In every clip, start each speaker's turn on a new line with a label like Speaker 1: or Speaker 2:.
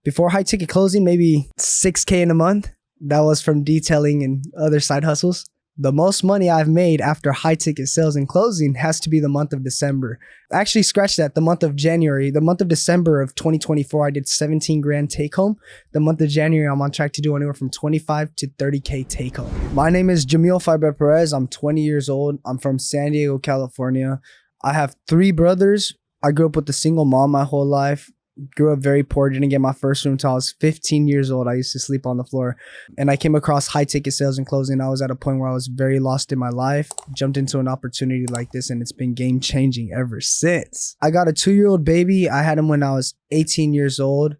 Speaker 1: Before high ticket closing, maybe 6K in a month. That was from detailing and other side hustles. The most money I've made after high ticket sales and closing has to be the month of December. Actually, scratch that, the month of January. The month of December of 2024, I did 17 grand take home. The month of January, I'm on track to do anywhere from 25 to 30K take home. My name is Jamil Perez. I'm 20 years old. I'm from San Diego, California. I have 3 brothers. I grew up with a single mom my whole life. Grew up very poor, didn't get my first room until I was 15 years old. I used to sleep on the floor. And I came across high ticket sales and closing. I was at a point where I was very lost in my life, jumped into an opportunity like this, and it's been game changing ever since. I got a 2-year-old baby. I had him when I was 18 years old.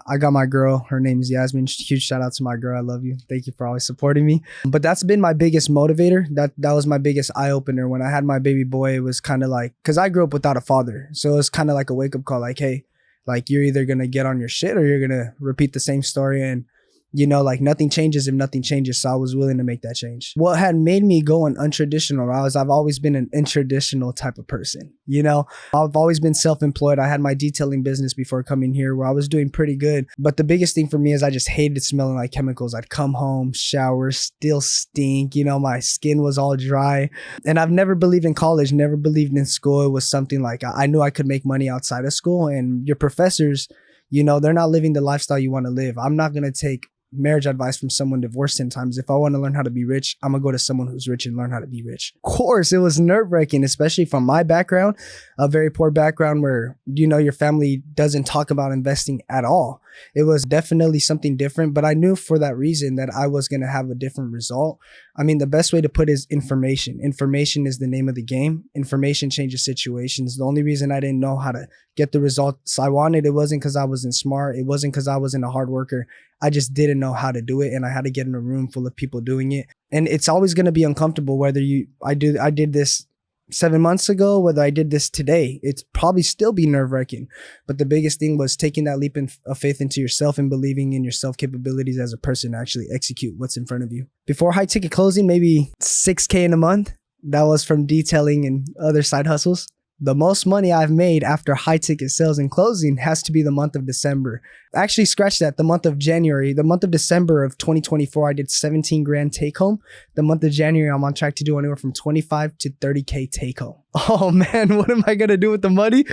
Speaker 1: I got my girl. Her name is Yasmin. Huge shout out to my girl. I love you. Thank you for always supporting me. But that's been my biggest motivator. That was my biggest eye opener. When I had my baby boy, it was kind of like, because I grew up without a father. So it was kind of like a wake up call, like, hey, like, you're either going to get on your shit or you're going to repeat the same story. And, you know, like, nothing changes if nothing changes. So I was willing to make that change. What had made me go an untraditional route is I've always been an untraditional type of person. You know, I've always been self-employed. I had my detailing business before coming here where I was doing pretty good. But the biggest thing for me is I just hated smelling like chemicals. I'd come home, shower, still stink. You know, my skin was all dry. And I've never believed in college, never believed in school. It was something like I knew I could make money outside of school. And your professors, you know, they're not living the lifestyle you want to live. I'm not going to take marriage advice from someone divorced 10 times. If I want to learn how to be rich, I'm gonna go to someone who's rich and learn how to be rich. Of course, it was nerve-wracking, especially from my background, a very poor background where, you know, your family doesn't talk about investing at all. It was definitely something different, but I knew for that reason that I was going to have a different result. I mean, the best way to put it is information. Information is the name of the game. Information changes situations. The only reason I didn't know how to get the results I wanted, it wasn't because I wasn't smart. It wasn't because I wasn't a hard worker. I just didn't know how to do it, and I had to get in a room full of people doing it. And it's always going to be uncomfortable whether I did this 7 months ago, whether I did this today. It's probably still be nerve-wracking. But the biggest thing was taking that leap of faith into yourself and believing in your self-capabilities as a person to actually execute what's in front of you. Before high ticket closing, maybe 6K in a month. That was from detailing and other side hustles. The most money I've made after high ticket sales and closing has to be the month of December. Actually, scratch that, the month of January. The month of December of 2024, I did 17 grand take home. The month of January, I'm on track to do anywhere from 25 to 30K take home. Oh man, what am I going to do with the money?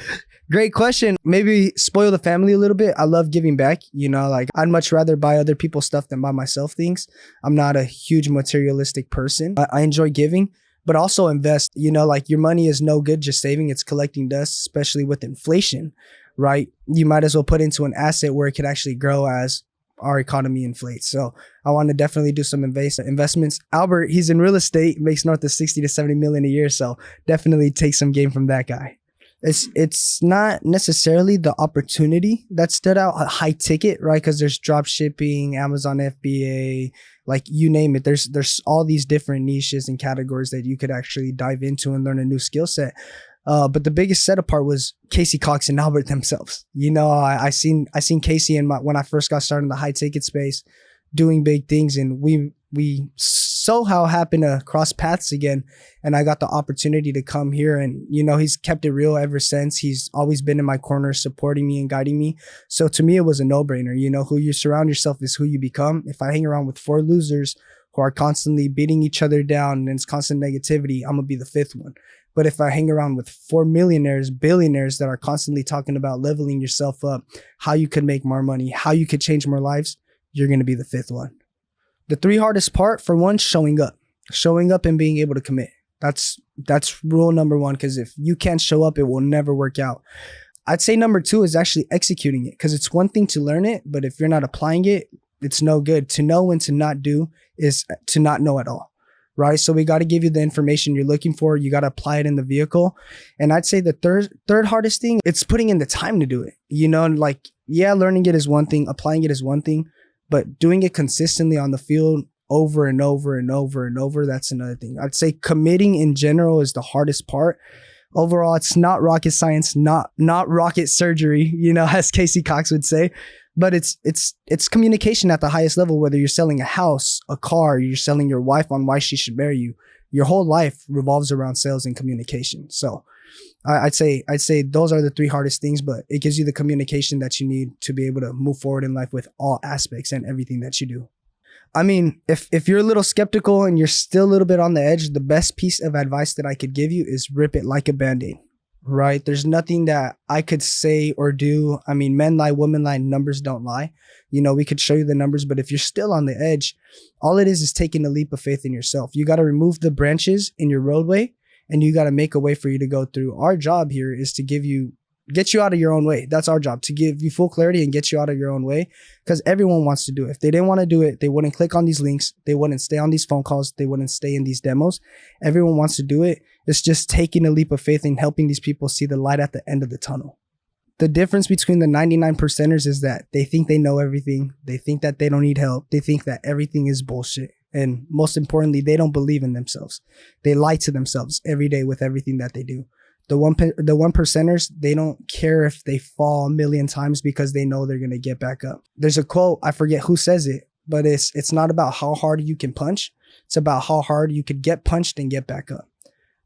Speaker 1: Great question. Maybe spoil the family a little bit. I love giving back. You know, like, I'd much rather buy other people's stuff than buy myself things. I'm not a huge materialistic person. I enjoy giving, but also invest. You know, like, your money is no good just saving. It's collecting dust, especially with inflation, right? You might as well put into an asset where it could actually grow as our economy inflates. So I want to definitely do some investments. Albert, he's in real estate, makes north of 60 to 70 million a year. So definitely take some game from that guy. It's not necessarily the opportunity that stood out, a high ticket, right? Because there's drop shipping, Amazon FBA, like, you name it. There's all these different niches and categories that you could actually dive into and learn a new skill set. But the biggest set apart was Casey Cox and Albert themselves. You know, I seen Casey when I first got started in the high ticket space, doing big things, and we somehow happened to cross paths again, and I got the opportunity to come here. And, you know, he's kept it real ever since. He's always been in my corner, supporting me and guiding me. So to me, it was a no-brainer. You know, who you surround yourself is who you become. If I hang around with 4 losers who are constantly beating each other down and it's constant negativity, I'm gonna be the 5th one. But if I hang around with 4 millionaires, billionaires that are constantly talking about leveling yourself up, how you could make more money, how you could change more lives, you're gonna be the 5th one. The 3 hardest part, for one, showing up and being able to commit. That's rule number 1, because if you can't show up, it will never work out. I'd say number 2 is actually executing it, because it's one thing to learn it, but if you're not applying it, it's no good. To know when to not do is to not know at all, right? So we got to give you the information you're looking for. You got to apply it in the vehicle. And I'd say the third hardest thing, it's putting in the time to do it. You know, like, yeah, learning it is one thing, applying it is one thing, but doing it consistently on the field over and over and over and over, that's another thing. I'd say committing in general is the hardest part. Overall, it's not rocket science, not rocket surgery, you know, as Casey Cox would say, but it's communication at the highest level. Whether you're selling a house, a car, you're selling your wife on why she should marry you, your whole life revolves around sales and communication. So I'd say those are the three hardest things, but it gives you the communication that you need to be able to move forward in life with all aspects and everything that you do. I mean, if you're a little skeptical and you're still a little bit on the edge, the best piece of advice that I could give you is rip it like a band-aid, right? There's nothing that I could say or do. I mean, men lie, women lie, numbers don't lie. You know, we could show you the numbers, but if you're still on the edge, all it is taking a leap of faith in yourself. You got to remove the branches in your roadway and you got to make a way for you to go through. Our job here is to get you out of your own way. That's our job, to give you full clarity and get you out of your own way, because everyone wants to do it. If they didn't want to do it, they wouldn't click on these links. They wouldn't stay on these phone calls. They wouldn't stay in these demos. Everyone wants to do it. It's just taking a leap of faith and helping these people see the light at the end of the tunnel. The difference between the 99%ers is that they think they know everything. They think that they don't need help. They think that everything is bullshit. And most importantly, they don't believe in themselves. They lie to themselves every day with everything that they do. The one percenters, they don't care if they fall a million times because they know they're going to get back up. There's a quote, I forget who says it, but it's not about how hard you can punch. It's about how hard you could get punched and get back up,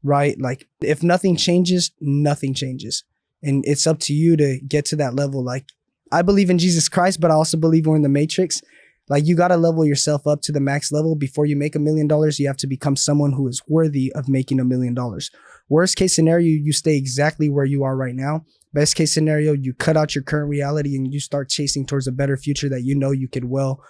Speaker 1: right? Like if nothing changes, nothing changes. And it's up to you to get to that level. Like I believe in Jesus Christ, but I also believe we're in the Matrix. Like you got to level yourself up to the max level. Before you make $1 million, you have to become someone who is worthy of making $1 million. Worst case scenario, you stay exactly where you are right now. Best case scenario, you cut out your current reality and you start chasing towards a better future that you know you could well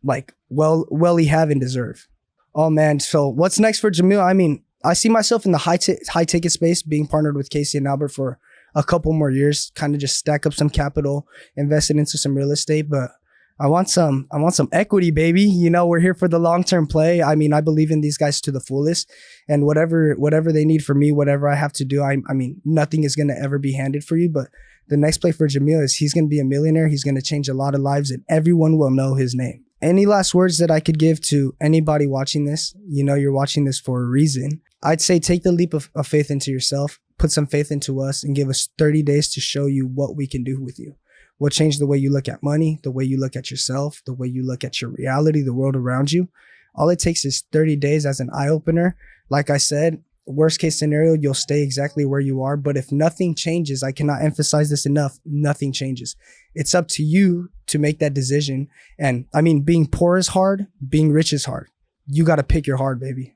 Speaker 1: have and deserve. Oh man. So what's next for Jamil? I mean, I see myself in the high ticket space, being partnered with Casey and Albert for a couple more years, kind of just stack up some capital, invest it into some real estate. But I want some equity, baby. You know, we're here for the long-term play. I mean, I believe in these guys to the fullest, and whatever they need from me, whatever I have to do, I mean, nothing is going to ever be handed for you. But the next play for Jamil is he's going to be a millionaire. He's going to change a lot of lives and everyone will know his name. Any last words that I could give to anybody watching this? You know, you're watching this for a reason. I'd say take the leap of faith into yourself, put some faith into us, and give us 30 days to show you what we can do with you. We'll change the way you look at money, the way you look at yourself, the way you look at your reality, the world around you. All it takes is 30 days as an eye-opener. Like I said, worst case scenario, you'll stay exactly where you are. But if nothing changes, I cannot emphasize this enough, nothing changes. It's up to you to make that decision. And I mean, being poor is hard, being rich is hard. You got to pick your hard, baby.